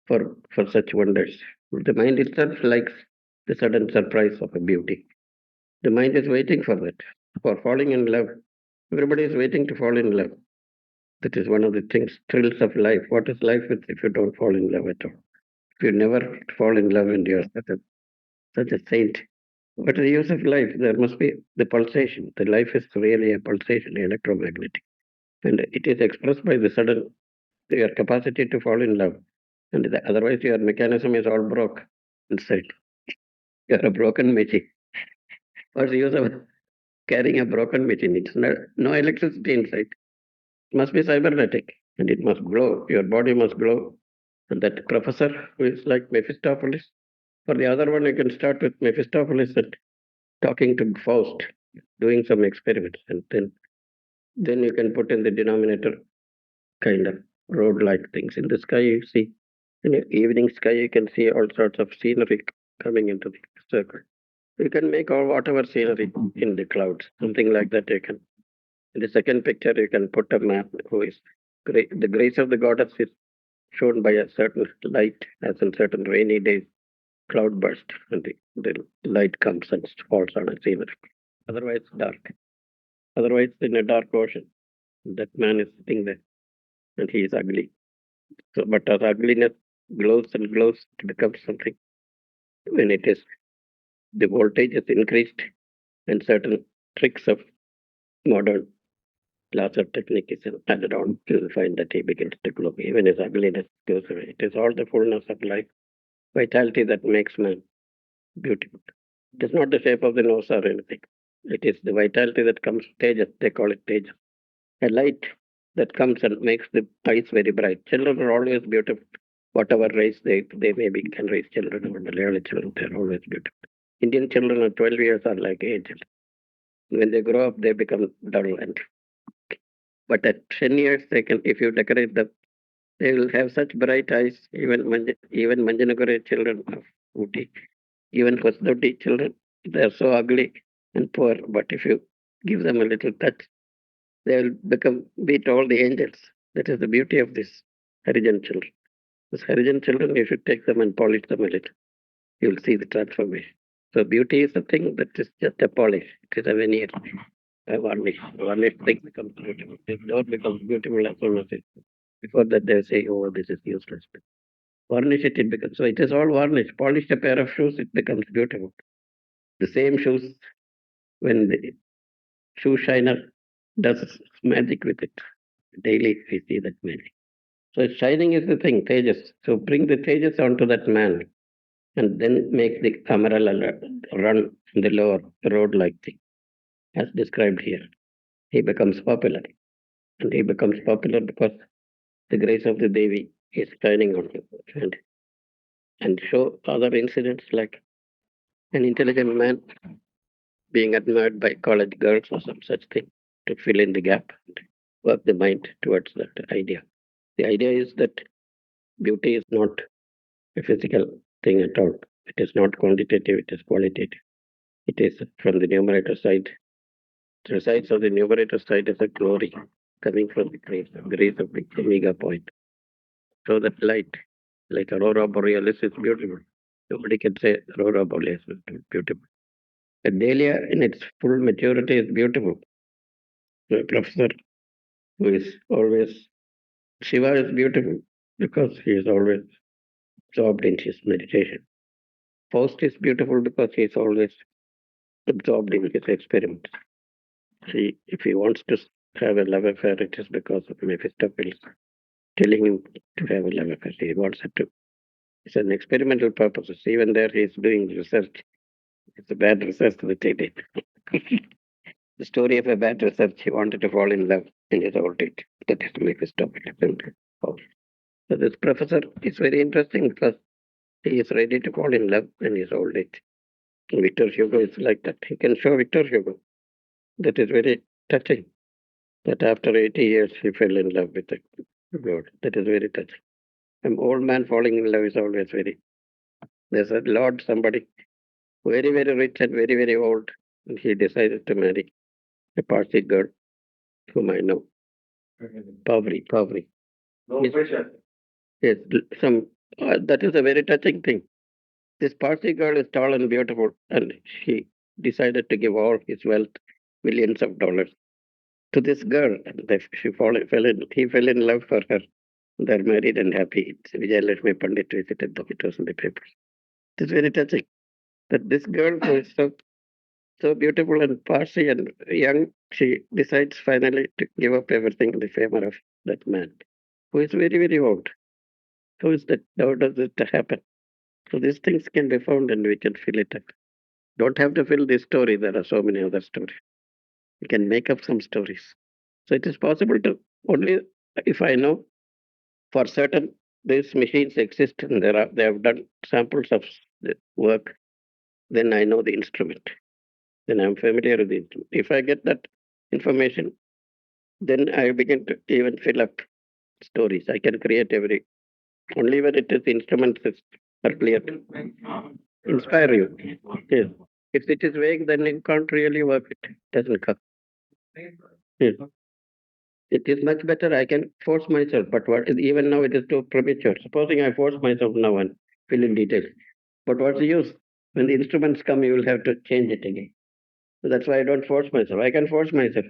for such wonders. The mind itself likes the sudden surprise of a beauty. The mind is waiting for that, for falling in love. Everybody is waiting to fall in love. That is one of the things, thrills of life. What is life if you don't fall in love at all? If you never fall in love and you're such a saint, what is the use of life? There must be the pulsation. The life is really a pulsation, electromagnetic. And it is expressed by the sudden, your capacity to fall in love. And otherwise, your mechanism is all broke inside. You're a broken machine. What's the use of carrying a broken machine? It's no electricity inside. It must be cybernetic and it must glow. Your body must glow. And that professor who is like Mephistopheles. For the other one, you can start with Mephistopheles and talking to Faust, doing some experiments, and then you can put in the denominator kind of road-like things. In the sky, you see, in the evening sky, you can see all sorts of scenery coming into the circle. You can make all whatever scenery in the clouds, something like that. You can. In the second picture, you can put a man who is great. The grace of the goddess is shown by a certain light, as in certain rainy days, cloud burst, and the light comes and falls on a scenery. Otherwise, dark. Otherwise, in a dark ocean, that man is sitting there and he is ugly. So, but as ugliness glows and glows, it becomes something. When it is, the voltage is increased and certain tricks of modern laser technique is added on to find that he begins to glow. Even his ugliness goes away. It is all the fullness of life, vitality that makes man beautiful. It is not the shape of the nose or anything. It is the vitality that comes, tejas, they call it tejas. A light that comes and makes the eyes very bright. Children are always beautiful. Whatever race they may be, can raise children or Malayali children, they're always beautiful. Indian children at 12 years are like angels. When they grow up, they become dull. But at 10 years, they can, if you decorate them, they will have such bright eyes. Even Manjanagore children of Uti, even Hosdoti children, they are so ugly and poor. But if you give them a little touch, they will beat all the angels. That is the beauty of this Harijan children. These Harijan children, you should take them and polish them a little. You'll see the transformation. So beauty is a thing that is just a polish. It is a veneer, a varnish. Varnish thing becomes beautiful. This door becomes beautiful as soon as it. Before that, they say, "Oh, this is useless." Varnish it, it becomes. So it is all varnish. Polish a pair of shoes, it becomes beautiful. The same shoes, when the shoe shiner does magic with it, daily we see that magic. So shining is the thing, tejas. So bring the tejas onto that man and then make the umbrella run in the lower road-like thing, as described here. He becomes popular. And he becomes popular because the grace of the Devi is shining on him. And show other incidents like an intelligent man being admired by college girls or some such thing to fill in the gap and work the mind towards that idea. The idea is that beauty is not a physical thing at all. It is not quantitative, it is qualitative. It is from the numerator side. The sides of the numerator side is a glory coming from the grace of the omega point. So that light, like aurora borealis, is beautiful. Nobody can say aurora borealis is beautiful. But dahlia in its full maturity is beautiful. The professor who is always, Shiva is beautiful because he is always absorbed in his meditation. Faust is beautiful because he is always absorbed in his experiments. See, if he wants to have a love affair, it is because of Mephistopheles telling him to have a love affair. He wants it to. It's an experimental purposes. Even there, he is doing research. It's a bad research that he did. The story of a bad research. He wanted to fall in love in his old age. That is Mephistopheles. So this professor is very interesting because he is ready to fall in love in his old age. Victor Hugo is like that. He can show Victor Hugo. That is very touching. That after 80 years he fell in love with the God. That is very touching. An old man falling in love is always very. There's a lord, somebody very, very rich and very, very old, and he decided to marry a Parsi girl whom I know. Pavri. No Yes. pressure. Yes, some That is a very touching thing. This Parsi girl is tall and beautiful, and she decided to give all his wealth, millions of dollars, to this girl. And he fell in love for her. They're married and happy. Vijayalakshmi Pandit visited them. It was in the papers. It is very touching that this girl who is so beautiful and Parsi and young, she decides finally to give up everything in the favor of that man, who is very, very old. How is that? How does it happen? So these things can be found and we can fill it up. Don't have to fill this story. There are so many other stories. You can make up some stories. So it is possible to only if I know for certain these machines exist and they have done samples of the work, then I know the instrument. Then I'm familiar with the instrument. If I get that information, then I begin to even fill up stories. I can create every only when it is instruments are clear. Inspire you. Yes. If it is vague, then you can't really work it. Doesn't come. Yes. It is much better. I can force myself, but even now it is too premature. Supposing I force myself now and fill in details. But what's the use? When the instruments come, you will have to change it again. So that's why I don't force myself. I can force myself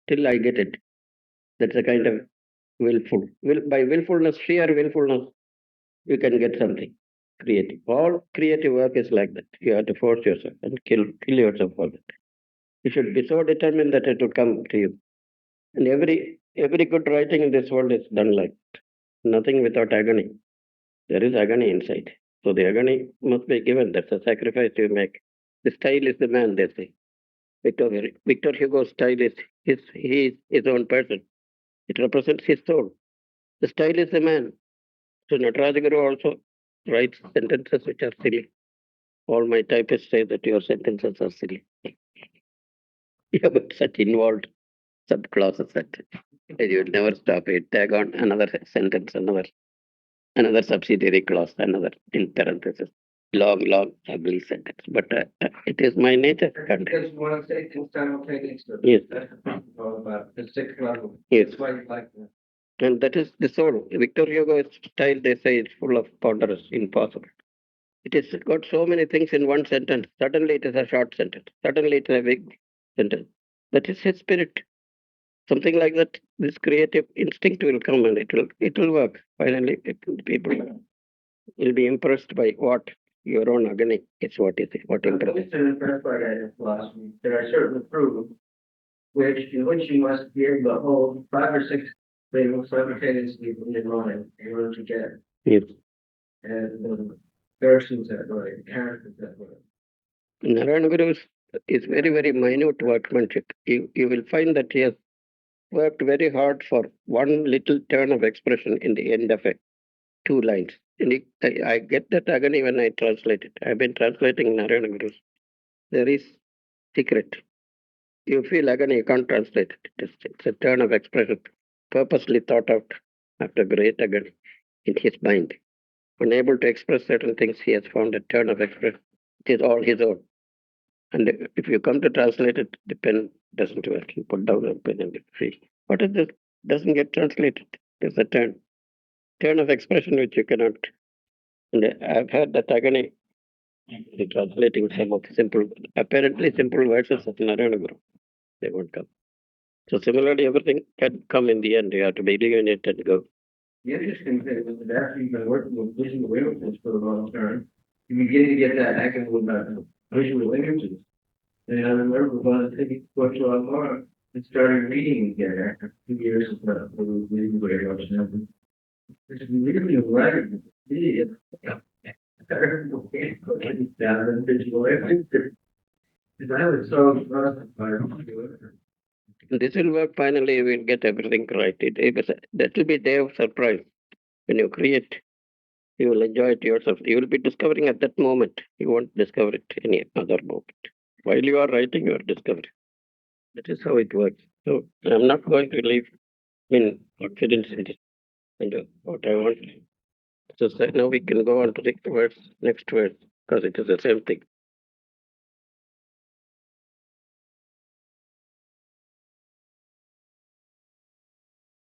till I get it. That's a kind of willful. By willfulness, sheer willfulness, you can get something creative. All creative work is like that. You have to force yourself and kill yourself for that. You should be so determined that it will come to you. And every good writing in this world is done like that. Nothing without agony. There is agony inside. So the agony must be given. That's a sacrifice you make. The style is the man, they say. Victor Hugo's style is he is his own person. It represents his soul. The style is the man. So Nataraja Guru also writes sentences which are silly. All my typists say that your sentences are silly. Yeah, but such involved subclauses that you would never stop it. Tag on another sentence, another subsidiary clause, another in parenthesis. Long, ugly sentence. But it is my nature. Because you want to say things simultaneously. Yes. That's the problem about the sixth level. Yes. That's why you like that. And that is the soul. Victor Hugo's style, they say, is full of ponderous, impossible. It has got so many things in one sentence. Suddenly it is a short sentence. Suddenly it is a big sentence. That is his spirit. Something like that. This creative instinct will come and it will work. Finally, people will be impressed by what your own agony is. What is it? What impresses? Impressed by that philosophy. There are certain proofs which you must be able to hold 5 or 6 things simultaneously in your mind in order to get it. Yes. And persons that way, characters that way. Narayana Guru is very, very minute workmanship. You will find that he has worked very hard for one little turn of expression in the end of it, 2 lines. And I get that agony when I translate it. I've been translating Narayana Guru. There is secret. You feel agony, you can't translate it. It's a turn of expression purposely thought out after great agony in his mind. Unable to express certain things, he has found a turn of expression. It is all his own. And if you come to translate it, the pen doesn't work. You put down the pen and it's free. What is this? Doesn't get translated. There's a turn of expression which you cannot. And I've had that agony in translating some of the apparently simple verses of Narayana Guru. They won't come. So similarly, everything can come in the end. You have to believe in it and go. The interesting thing is that after you've been working with visual images for a long time, you begin to get that academic visual images. And I remember when I think what you are more and started reading again after 2 years of reading very much now. It's really right. It down in visual images. And I was so impressed by it. This will work finally, we'll get everything right. That will be a day of surprise. When you create, you will enjoy it yourself. You will be discovering at that moment. You won't discover it any other moment. While you are writing, you are discovering. That is how it works. So I'm not going to leave in confidence in it. And what I want. So now we can go on to the next verse, because it is the same thing.